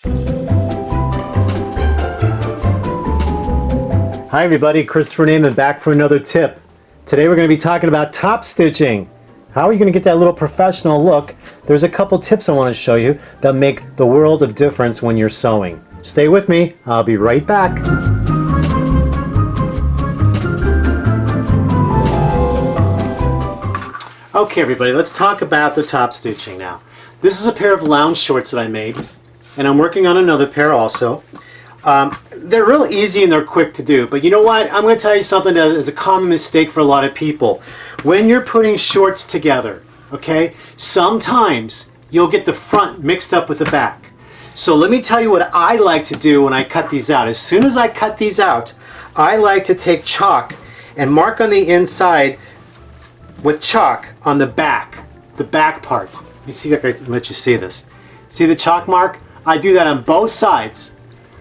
Hi everybody, Christopher Nejman back for another tip. Today we're going to be talking about top stitching. How are you going to get that little professional look? There's a couple tips I want to show you that make the world of difference when you're sewing. Stay with me, I'll be right back. Okay everybody, let's talk about the top stitching now. This is a pair of lounge shorts that I made, and I'm working on another pair also. They're real easy and they're quick to do, but you know what? I'm going to tell you something that is a common mistake for a lot of people. When you're putting shorts together, okay, sometimes you'll get the front mixed up with the back. So let me tell you what I like to do when I cut these out. As soon as I cut these out, I like to take chalk and mark on the inside with chalk on the back part. You see, I can let you see this. See the chalk mark? I do that on both sides.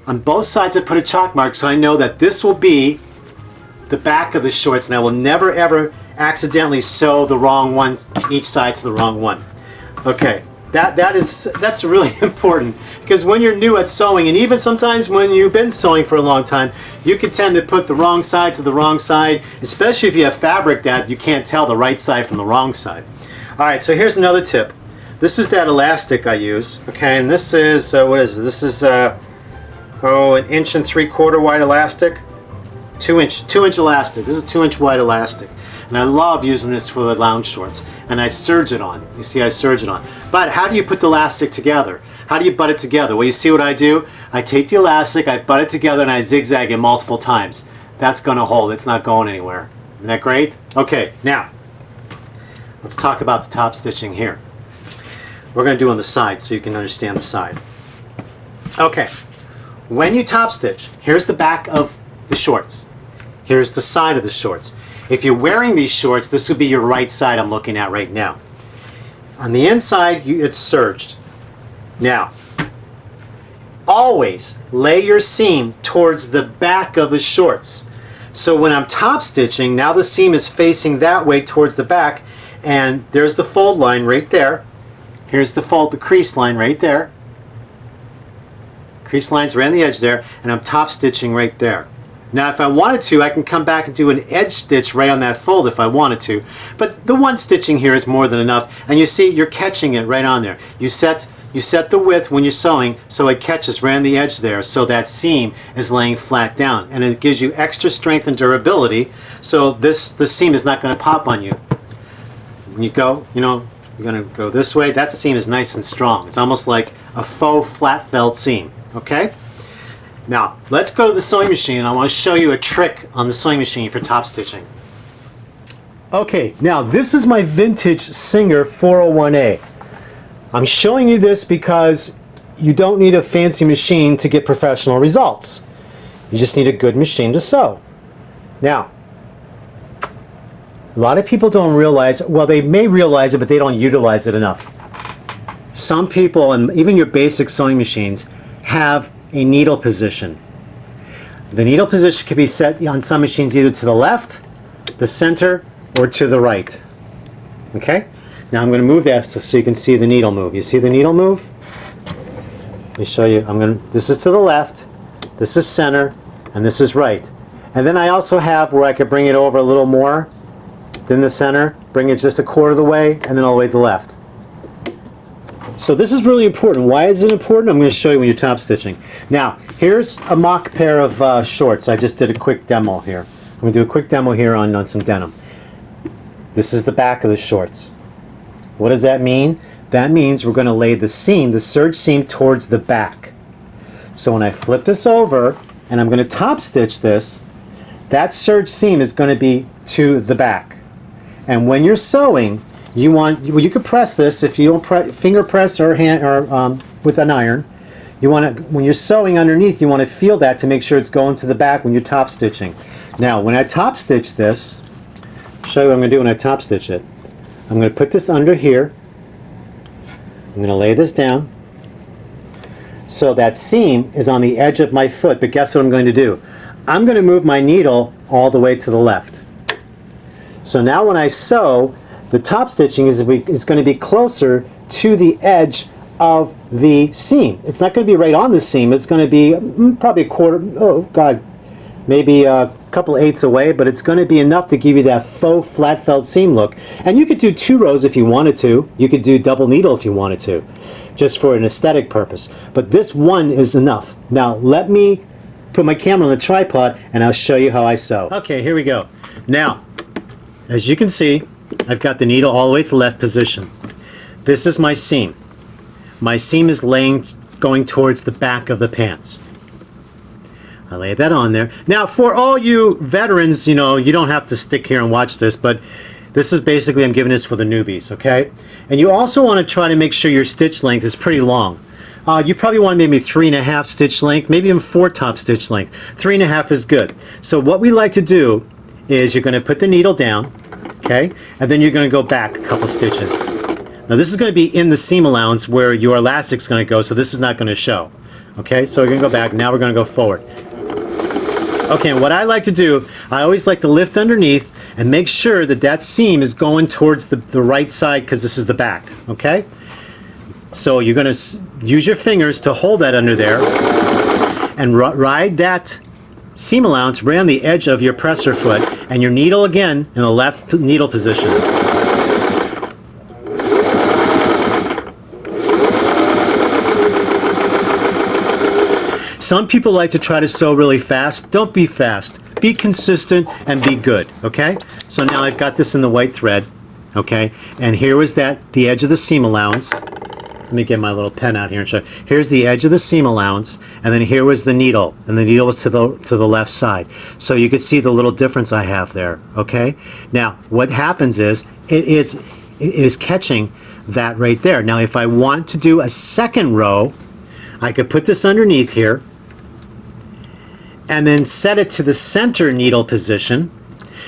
On both sides I put a chalk mark so I know that this will be the back of the shorts, and I will never ever accidentally sew the wrong one, each side to the wrong one. Okay, that's really important, because when you're new at sewing, and even sometimes when you've been sewing for a long time, you can tend to put the wrong side to the wrong side, especially if you have fabric that you can't tell the right side from the wrong side. Alright, so here's another tip. This is that elastic I use, okay, and this is, what is it? This is an 1 3/4 inch wide elastic. 2 inch elastic. This is 2 inch wide elastic. And I love using this for the lounge shorts. And I serge it on. You see, I serge it on. But how do you put the elastic together? How do you butt it together? Well, you see what I do? I take the elastic, I butt it together, and I zigzag it multiple times. That's going to hold. It's not going anywhere. Isn't that great? Okay, now, let's talk about the top stitching here. We're going to do on the side so you can understand the side. Okay. When you top stitch, here's the back of the shorts. Here's the side of the shorts. If you're wearing these shorts, this would be your right side I'm looking at right now. On the inside, it's serged. Now, always lay your seam towards the back of the shorts. So when I'm top stitching, now the seam is facing that way towards the back, and there's the fold line right there. Here's the crease line right there. Crease lines around the edge there, and I'm top stitching right there. Now if I wanted to, I can come back and do an edge stitch right on that fold if I wanted to, but the one stitching here is more than enough, and you see you're catching it right on there. You set the width when you're sewing so it catches right on the edge there, so that seam is laying flat down, and it gives you extra strength and durability, so this seam is not going to pop on you. When you go, you know, you're going to go this way, that seam is nice and strong. It's almost like a faux flat felt seam. Okay? Now, let's go to the sewing machine, and I want to show you a trick on the sewing machine for top stitching. Okay, now this is my vintage Singer 401A. I'm showing you this because you don't need a fancy machine to get professional results. You just need a good machine to sew. Now, a lot of people don't realize, well, they may realize it, but they don't utilize it enough. Some people, and even your basic sewing machines, have a needle position. The needle position can be set on some machines either to the left, the center, or to the right. Okay? Now I'm going to move that so you can see the needle move. You see the needle move? Let me show you. This is to the left, this is center, and this is right. And then I also have where I could bring it over a little more than the center, bring it just a quarter of the way, and then all the way to the left. So this is really important. Why is it important? I'm going to show you when you're top stitching. Now, here's a mock pair of shorts. I just did a quick demo here. I'm going to do a quick demo here on some denim. This is the back of the shorts. What does that mean? That means we're going to lay the seam, the serge seam, towards the back. So when I flip this over and I'm going to top stitch this, that serge seam is going to be to the back. And when you're sewing, you could press this if you don't finger press or hand or with an iron. You want to, when you're sewing underneath, you want to feel that to make sure it's going to the back when you're top stitching. Now, when I top stitch this, I'll show you what I'm going to do when I top stitch it. I'm going to put this under here. I'm going to lay this down. So that seam is on the edge of my foot, but guess what I'm going to do? I'm going to move my needle all the way to the left. So now when I sew, the top stitching is going to be closer to the edge of the seam. It's not going to be right on the seam. It's going to be probably a quarter, oh God, maybe a couple eighths away, but it's going to be enough to give you that faux flat felt seam look. And you could do 2 rows if you wanted to. You could do double needle if you wanted to, just for an aesthetic purpose. But this one is enough. Now let me put my camera on the tripod and I'll show you how I sew. Okay, here we go. Now, as you can see, I've got the needle all the way to the left position. This is my seam. My seam is going towards the back of the pants. I lay that on there. Now, for all you veterans, you know, you don't have to stick here and watch this, but this is basically, I'm giving this for the newbies, okay? And you also want to try to make sure your stitch length is pretty long. You probably want maybe 3.5 stitch length, maybe even 4 top stitch length. 3.5 is good. So what we like to do is you're going to put the needle down, okay? And then you're going to go back a couple stitches. Now this is going to be in the seam allowance where your elastic's going to go, so this is not going to show. Okay, so we're going to go back. Now we're going to go forward. Okay, and what I like to do, I always like to lift underneath and make sure that that seam is going towards the right side because this is the back. Okay? So you're going to use your fingers to hold that under there and ride that seam allowance right on the edge of your presser foot and your needle again in the left needle position. Some people like to try to sew really fast. Don't be fast. Be consistent and be good, okay? So now I've got this in the white thread, okay? And here was that, the edge of the seam allowance. Let me get my little pen out here and show you. Here's the edge of the seam allowance, and then here was the needle, and the needle was to the left side. So you can see the little difference I have there, okay? Now, what happens is, it is catching that right there. Now, if I want to do a second row, I could put this underneath here, and then set it to the center needle position,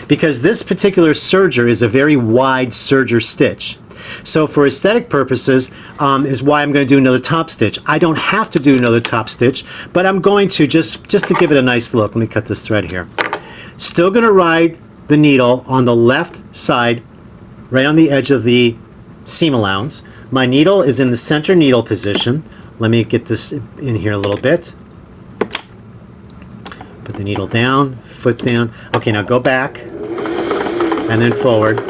because this particular serger is a very wide serger stitch. So for aesthetic purposes is why I'm going to do another top stitch. I don't have to do another top stitch, but I'm going to just to give it a nice look. Let me cut this thread here. Still going to ride the needle on the left side, right on the edge of the seam allowance. My needle is in the center needle position. Let me get this in here a little bit. Put the needle down, foot down. Okay, now go back and then forward.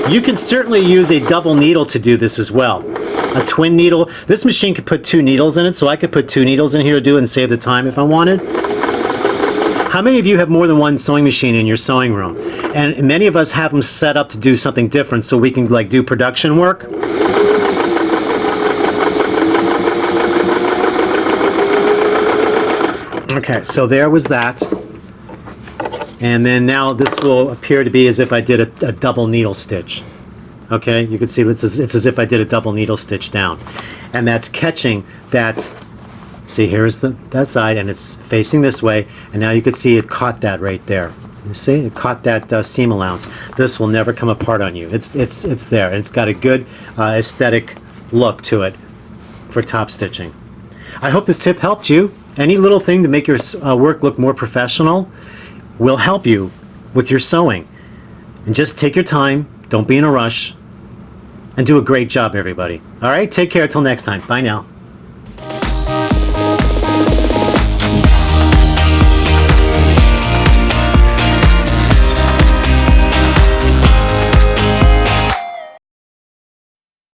You can certainly use a double needle to do this as well. A twin needle. This machine could put 2 needles in it, so I could put 2 needles in here to do it and save the time if I wanted. How many of you have more than one sewing machine in your sewing room? And many of us have them set up to do something different so we can like do production work. Okay, so there was that. And then now this will appear to be as if I did a double needle stitch. Okay, you can see it's as if I did a double needle stitch down. And that's catching that, see here's that side and it's facing this way, and now you can see it caught that right there. You see, it caught that seam allowance. This will never come apart on you. It's there, and it's got a good aesthetic look to it for top stitching. I hope this tip helped you. Any little thing to make your work look more professional will help you with your sewing. And just take your time, don't be in a rush, and do a great job, everybody. All right, take care until next time. Bye now.